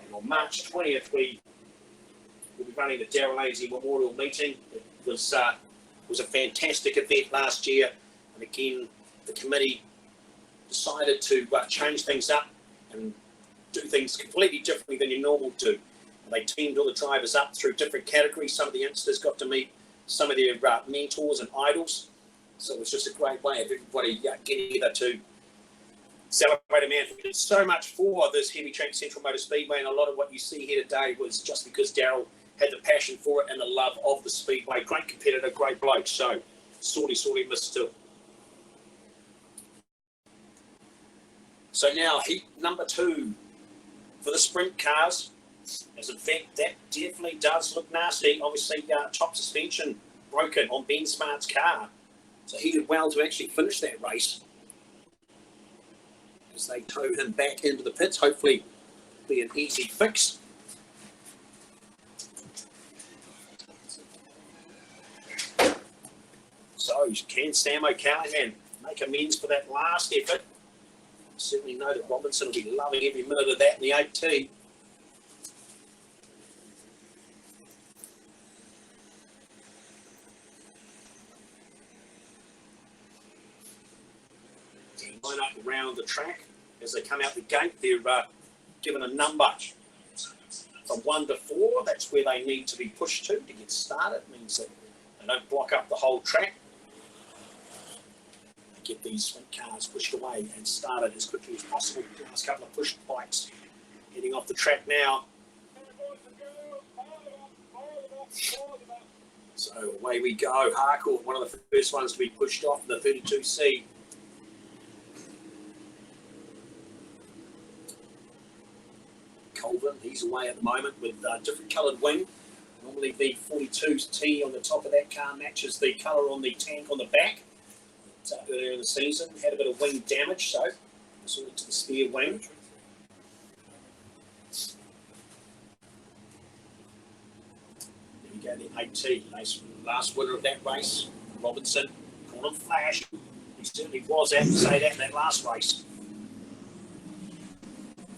And on March 20th, we will be running the Darrell Lazy Memorial Meeting. It was a fantastic event last year, and again, the committee decided to change things up and do things completely differently than you normally do. And they teamed all the drivers up through different categories. Some of the youngsters got to meet some of their mentors and idols. So it was just a great way of everybody getting together to celebrate a man who did so much for this heavy track Central Motor Speedway, and a lot of what you see here today was just because Darrell had the passion for it and the love of the Speedway. Great competitor, great bloke. So sorely missed too. So now heat number 2 for the sprint cars. As in fact, that definitely does look nasty. Obviously, top suspension broken on Ben Smart's car. So he did well to actually finish that race. As they tow him back into the pits, hopefully be an easy fix. So can Sam O'Callaghan make amends for that last effort? Certainly know that Robinson will be loving every minute of that in the 8T. Line up around the track as they come out the gate. They're given a number from 1 to 4. That's where they need to be pushed to get started. It means that they don't block up the whole track. They get these sprint cars pushed away and started as quickly as possible. The last couple of push bikes heading off the track now. So away we go. Harcourt, one of the first ones to be pushed off in the 32C. Colvin, he's away at the moment with a different coloured wing. Normally the 42T on the top of that car matches the colour on the tank on the back. Earlier in the season, had a bit of wing damage, so sorted to the spare wing. There we go, the 8T, nice last winner of that race, Robinson. Call him Flash. He certainly was out to say that in that last race.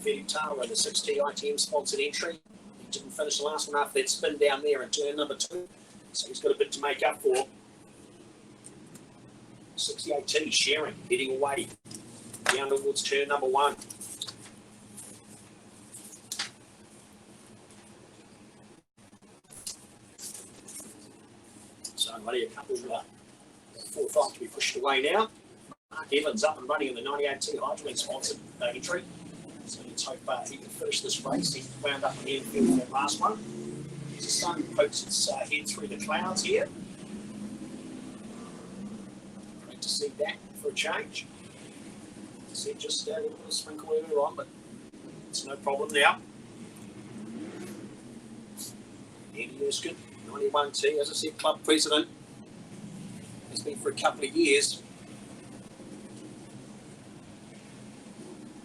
Fedi Tara in the 6T ITM sponsored entry. He didn't finish the last one after that spin down there in turn number 2. So he's got a bit to make up for. 68T sharing, heading away down towards turn number 1. So only a couple of 4 or 5 to be pushed away now. Mark Evans up and running in the 98T Hydrogen sponsored entry. So let's hope he can finish this race. He wound up in the infield for that last one. There's a sun pokes its head through the clouds here. Great to see that for a change. See just a little bit of sprinkle earlier on, but it's no problem now. Andy Erskine, 91T, as I said, club president. Has been for a couple of years.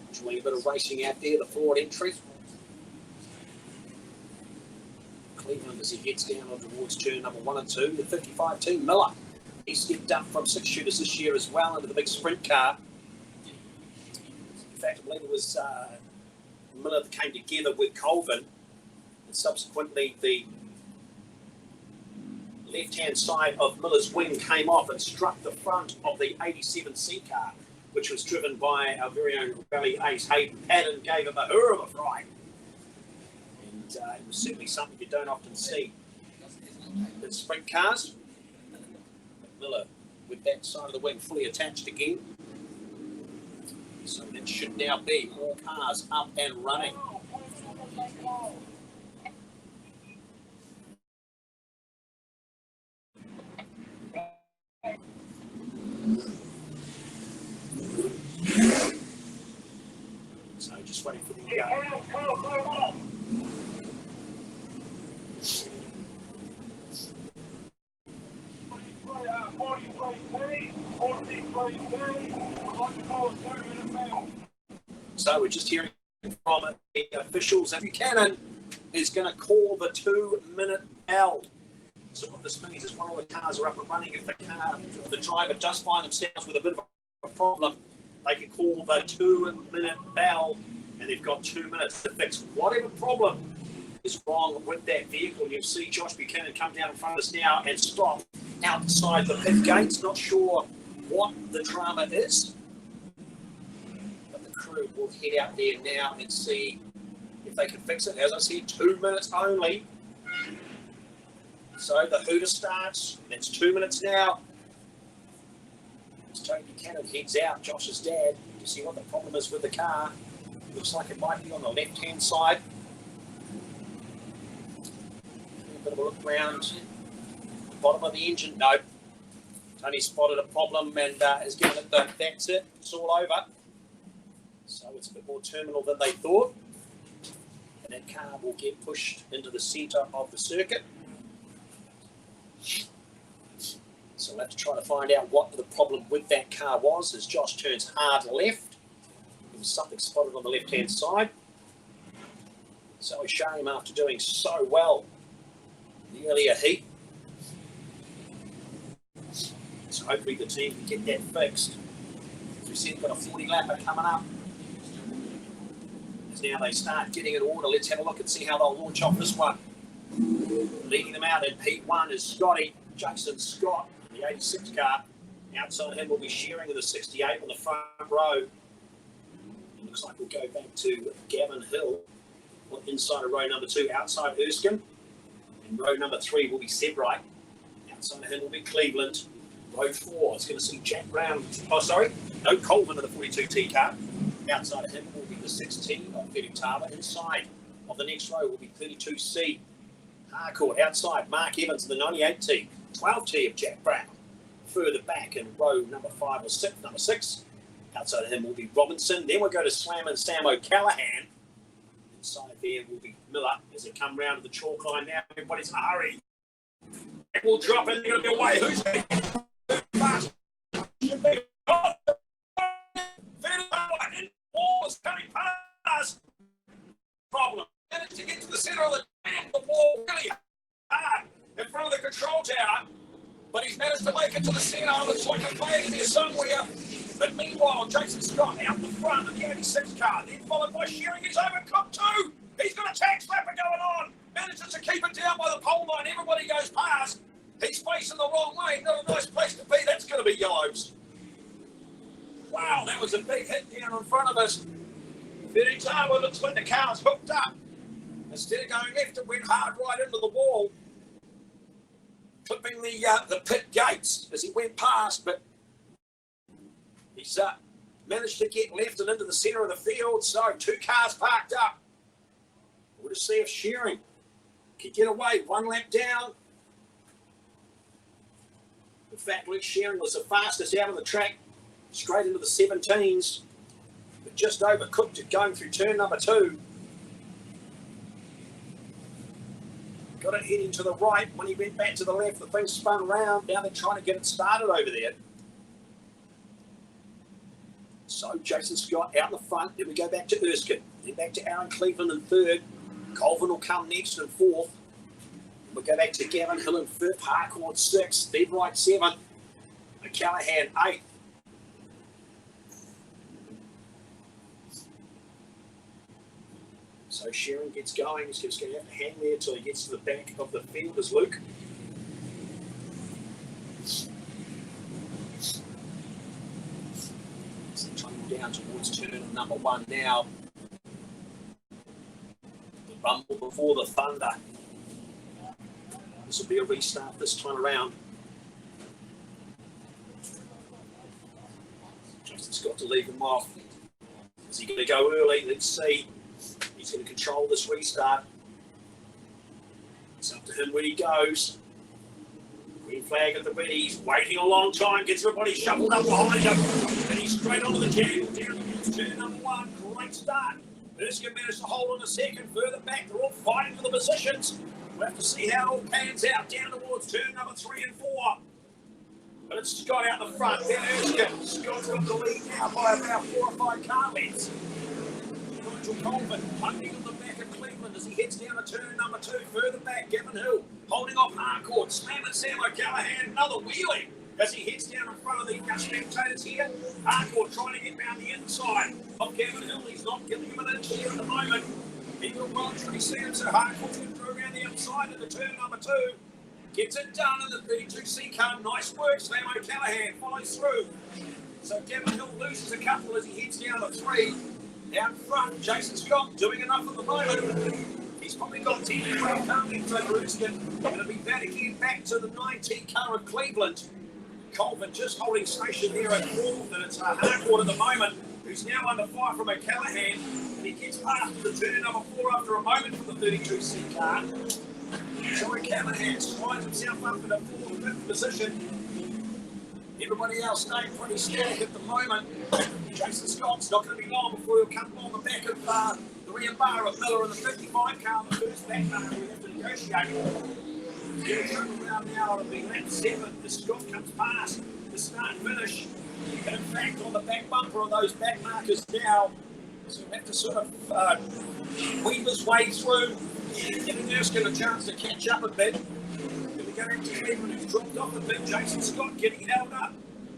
Enjoying a bit of racing out there, the forward entry. Cleveland as he gets down on towards turn number 1 and 2. The 55T Miller. He stepped up from 6 shooters this year as well into the big sprint car. In fact, I believe it was Miller that came together with Colvin, and subsequently the left-hand side of Miller's wing came off and struck the front of the 87C car, which was driven by our very own rally ace Hayden Padden. Gave him a hurrah of a fright. And it was certainly something you don't often see in sprint cars. But Miller with that side of the wing fully attached again. So that should now be all cars up and running. So just waiting for the So we're just hearing from the officials that Buchanan is going to call the 2-minute bell. So what this means is when all the cars are up and running, if the driver does find themselves with a bit of a problem, they can call the 2-minute bell and they've got 2 minutes to fix whatever problem is wrong with that vehicle. You'll see Josh Buchanan come down in front of us now and stop outside the pit gates. Not sure what the drama is, but the crew will head out there now and see if they can fix it. As I said, 2 minutes only. So the hooter starts. That's 2 minutes now. As Tony Buchanan heads out, Josh's dad, to see what the problem is with the car. Looks like it might be on the left-hand side. A bit of a look around the bottom of the engine. No. Tony spotted a problem and has given it the that's it. It's all over. So it's a bit more terminal than they thought. And that car will get pushed into the centre of the circuit. So we'll have to try to find out what the problem with that car was as Josh turns hard left. There was something spotted on the left-hand side. So a shame after doing so well in the earlier heat. So hopefully the team can get that fixed. As we said, we've got a 40-lapper coming up. As now they start getting in order, let's have a look and see how they'll launch off this one. Leading them out in P1 is Scotty, Jason Scott, in the 86 car. Outside him will be Shearing in the 68 on the front row. It looks like we'll go back to Gavin Hill inside of row number 2, outside Erskine. And row number 3 will be Sebright. Outside of him will be Cleveland. Row 4 is going to see Jack Brown. Oh, sorry, no, Colvin in the 42T car. Outside of him will be the 6T of Ferutava. Inside of the next row will be 32C. Harcourt outside, Mark Evans in the 98T. 12T of Jack Brown. Further back in row number 5 or 6, number 6. Outside of him will be Robinson. Then we'll go to Slam and Sam O'Callaghan. Inside there will be Miller as they come round to the chalk line now. Everybody's in a hurry. It will drop in. They're going to be away. Who's fast? Should be. Oh, Wall's coming past. Problem. Managed to get to the centre of the wall really hard in front of the control tower. But he's managed to make it to the centre. Looks like a flag in there somewhere. But meanwhile, Jason Scott out the front of the 86 car. Then followed by Shearing. He's overcooked too. He's got a tax slapper going on. Manages to keep it down by the pole line. Everybody goes past. He's facing the wrong way. Not a nice place to be. That's going to be yellows. Wow, that was a big hit down in front of us. Ferutava looks like the car's hooked up. Instead of going left, it went hard right into the wall, clipping the pit gates as he went past, but he's managed to get left and into the centre of the field, so 2 cars parked up. We'll just see if Shearing can get away. 1 lap down. In fact, Luke Shearing was the fastest out of the track, straight into the 17s, but just overcooked it going through turn number 2. Got it heading to the right. When he went back to the left, the thing spun around. Now they're trying to get it started over there. So Jason Scott out in the front. Then we go back to Erskine. Then back to Aaron Cleveland in 3rd. Colvin will come next in 4th. We'll go back to Gavin Hill in 5th. Harcourt 6th. Then right 7th. O'Callaghan 8th. So Shearing gets going. He's just going to have to hang there until he gets to the back of the field as Luke. So coming down towards turn number 1 now. The rumble before the thunder. This will be a restart this time around. Justin's got to leave him off. Is he going to go early? Let's see. He's going to control this restart. It's up to him when he goes. Green flag at the ready. He's waiting a long time. Gets everybody shuffled up behind him. And he's straight onto the jam. Down against turn number 1. Great start. Erskine managed to hold on a second. Further back, they're all fighting for the positions. We'll have to see how it all pans out down towards turn number 3 and 4. But it's Scott out the front. Then Erskine. Scott's got the lead now by about 4 or 5 car lengths. Colvin hunting on the back of Cleveland as he heads down to turn number 2. Further back, Gavin Hill holding off Harcourt. Slam and Sam O'Callaghan, another wheelie as he heads down in front of the spectators here. Harcourt trying to get round the inside of Gavin Hill. He's not giving him an inch here at the moment. He will well truly see him, so Harcourt's going to go around the outside into turn number 2. Gets it done in the 32C car. Nice work. Sam O'Callaghan follows through. So Gavin Hill loses a couple as he heads down to 3. Down front, Jason Scott doing enough at the moment. He's probably got 10 to 12 coming for Erskine. Going to be that again back to the 9T car of Cleveland. Colvin just holding station here at 4th, and it's Harcourt at the moment, who's now under fire from O'Callaghan. And he gets past the turn number 4 after a moment from the 32C car. So O'Callaghan slides himself up in a 4th, 5th position. Everybody else staying pretty static at the moment. Jason Scott's not going to be long before he'll come along the back of the rear bar of Miller in the 55 car, the first back bar we have to negotiate. He'll turn around now, it'll be lap 7 as Scott comes past the start finish. And in fact, on the back bumper of those back markers now, so we'll have to sort of weave his way through, giving Erskine a chance to catch up a bit. Go back to Cleveland, who's dropped off a bit. Jason Scott getting held up.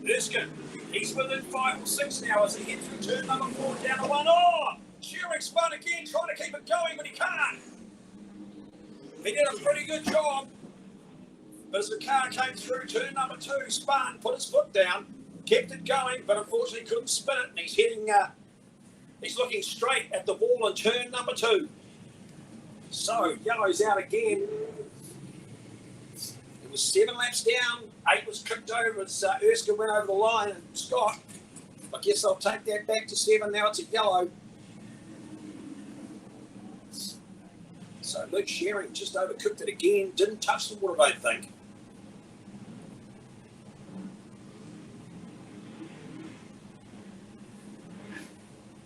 Erskine, he's within 5 or 6 now as he gets through turn number 4 down to 1. Oh! Shearing spun again, trying to keep it going, but he can't. He did a pretty good job. But as the car came through turn number 2, spun, put his foot down, kept it going, but unfortunately couldn't spin it. And he's heading, he's looking straight at the wall in turn number 2. So, yellow's out again. It was 7 laps down, 8 was kicked over as Erskine went over the line, and Scott, I guess I'll take that back to 7, now it's a yellow. So Luke Shearing just overcooked it again, didn't touch the water, I don't think.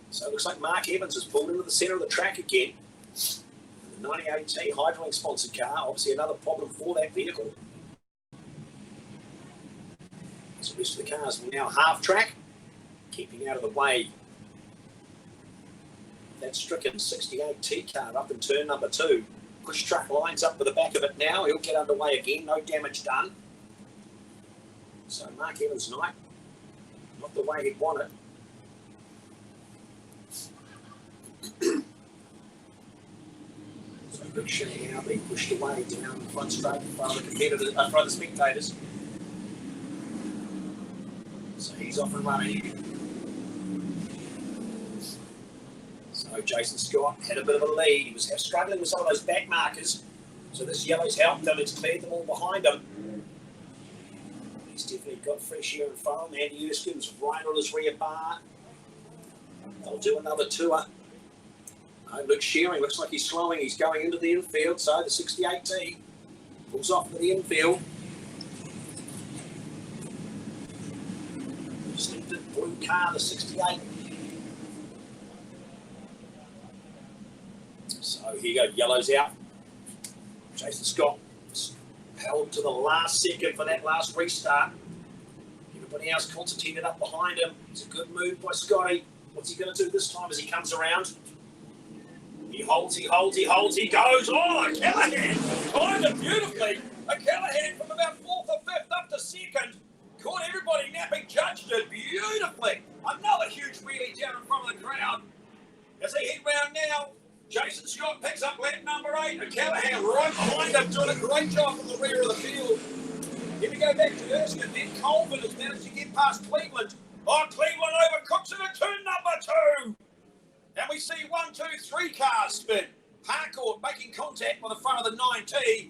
So it looks like Mark Evans has pulled into the centre of the track again. The 98T Hydroink sponsored car, obviously another problem for that vehicle. So the rest of the cars are now half track, keeping out of the way. That stricken 68T car up in turn number 2. Push truck lines up with the back of it now. He'll get underway again, no damage done. So Mark Evans' night, not the way he'd want it. So Big Shane now being pushed away down the front straight in front of the competitors, in front of the spectators. So he's off and running. So Jason Scott had a bit of a lead. He was struggling with some of those back markers. So this yellow's helped him. It's cleared them all behind him. He's definitely got fresh air in front of him. Andy Erskine's right on his rear bar. They'll do another tour. No, Luke Shearing looks like he's slowing. He's going into the infield. So the 68T pulls off to the infield. Slipped blue car, the 68. So here you go, yellow's out. Jason Scott held to the last second for that last restart. Everybody else concertinaed up behind him. It's a good move by Scotty. What's he going to do this time as he comes around? He holds, he goes. Oh, O'Callaghan timed it beautifully. O'Callaghan from about 4th or 5th up to 2nd. Caught everybody napping, judged it beautifully. Another huge wheelie down in front of the crowd. As they head round now, Jason Scott picks up lap number 8. O'Callaghan right behind him, doing a great job from the rear of the field. Here we go back to Erskine. Then Colvin has managed to get past Cleveland. Oh, Cleveland overcooks it at turn number 2. And we see 1, 2, 3 cars spin. Harcourt making contact with the front of the 9T.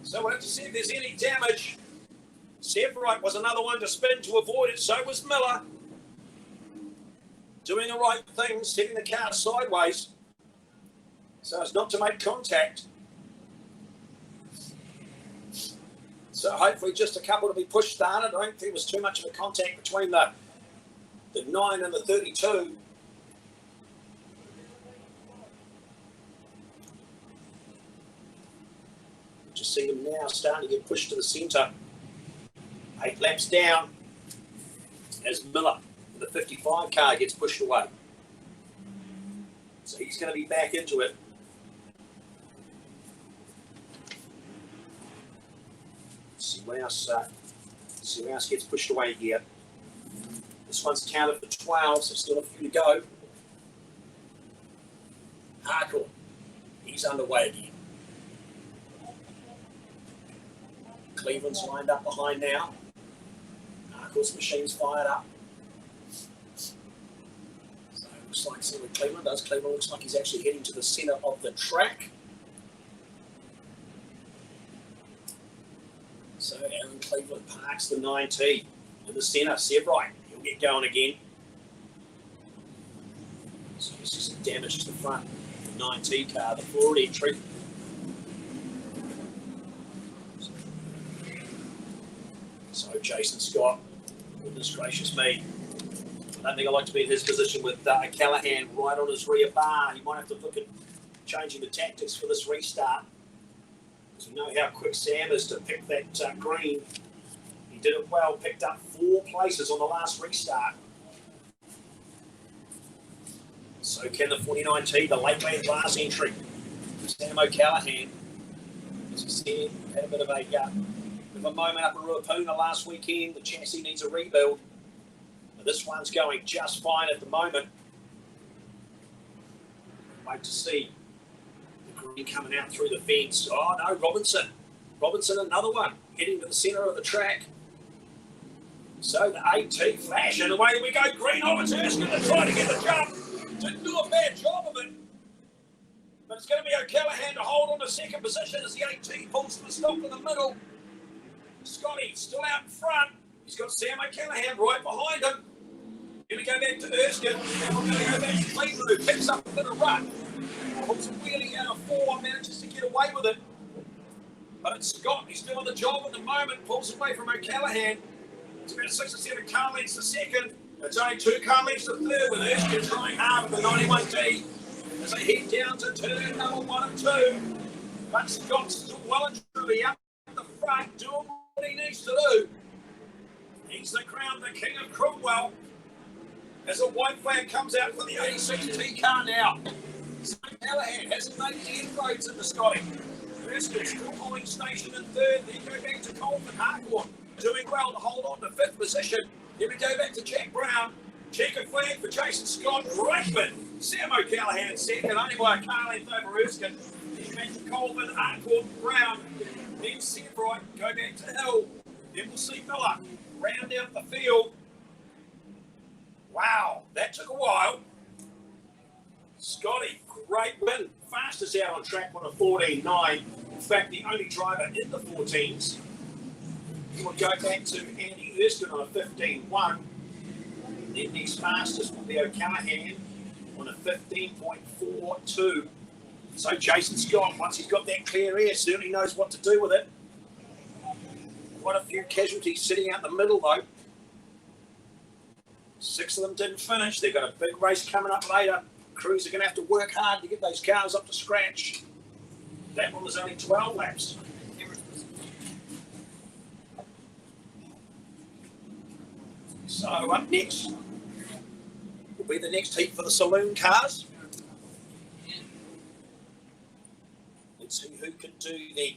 So we'll have to see if there's any damage. Severite was another one to spin to avoid it. So was Miller. Doing the right thing, setting the car sideways so as not to make contact. So hopefully just a couple to be pushed started. I don't think there was too much of a contact between the 9 and the 32. Just see them now starting to get pushed to the centre. 8 laps down as Miller, the 55 car, gets pushed away. So he's going to be back into it. Let's see what else So who else gets pushed away here? This one's counted for 12, so still a few to go. Harcourt, he's underway again. Cleveland's lined up behind now. Harcourt's machine's fired up. So it looks like, see what Cleveland does. Cleveland looks like he's actually heading to the centre of the track. So Aaron Cleveland parks the 9T in the centre. Sebright, he'll get going again. So this is some damage to the front. The 9T car, the forward entry. So Jason Scott, goodness gracious me. I don't think I'd like to be in his position with Callahan right on his rear bar. He might have to look at changing the tactics for this restart. Because we know how quick Sam is to pick that green. He did it well, picked up 4 places on the last restart. So can the 49T, the Lakeland class entry. Sam O'Callaghan, as I said, had a bit of a moment up in Ruapuna last weekend. The chassis needs a rebuild. But this one's going just fine at the moment. Wait to see the green coming out through the fence. Oh no, Robinson. Robinson, another one, heading to the centre of the track. So the 8T flash, and away we go. Green Robinson's going to try to get the jump. Didn't do a bad job of it. But it's going to be O'Callaghan to hold on to second position as the 8T pulls to the stop in the middle. Scotty still out in front. He's got Sam O'Callaghan right behind him. Going to go back to Erskine. And we're going to go back to Cleveland, who picks up a bit of run. Pulls a wheelie out of 4, manages to get away with it. But it's Scott. He's still on the job at the moment. Pulls away from O'Callaghan. It's about 6 or 7 car lengths to second. It's only 2 car lengths to third, with Erskine trying hard with the 91D as they head down to turn number 1 and 2. But Scott's still well and truly up the front, doing what he needs to do. He's the crown, the king of Cromwell. As a white flag comes out for the 86T car now. So Callahan hasn't made any inroads in the Scotty. Erskine still holding station in third. Then go back to Colton Harcourt, doing well to hold on to 5th position. Then we go back to Jack Brown. Checker flag for Jason Scott. Brackman. Sam O'Callaghan second, only by a car length over Erskine. Then back to Colvin, Harcourt, Brown. Then Sebright, go back to Hill. Then we'll see Miller round out the field. Wow, that took a while. Scotty, great win. Fastest out on track on a 14.9. In fact, the only driver in the 14s. We'll go back to Andy Erskine on a 15.1. Then next fastest will be O'Callaghan on a 15.42. So Jason Scott, once he's got that clear air, certainly knows what to do with it. Quite a few casualties sitting out the middle though. 6 of them didn't finish. They've got a big race coming up later. Crews are going to have to work hard to get those cars up to scratch. That one was only 12 laps. So up next will be the next heat for the saloon cars. Let's see who can do the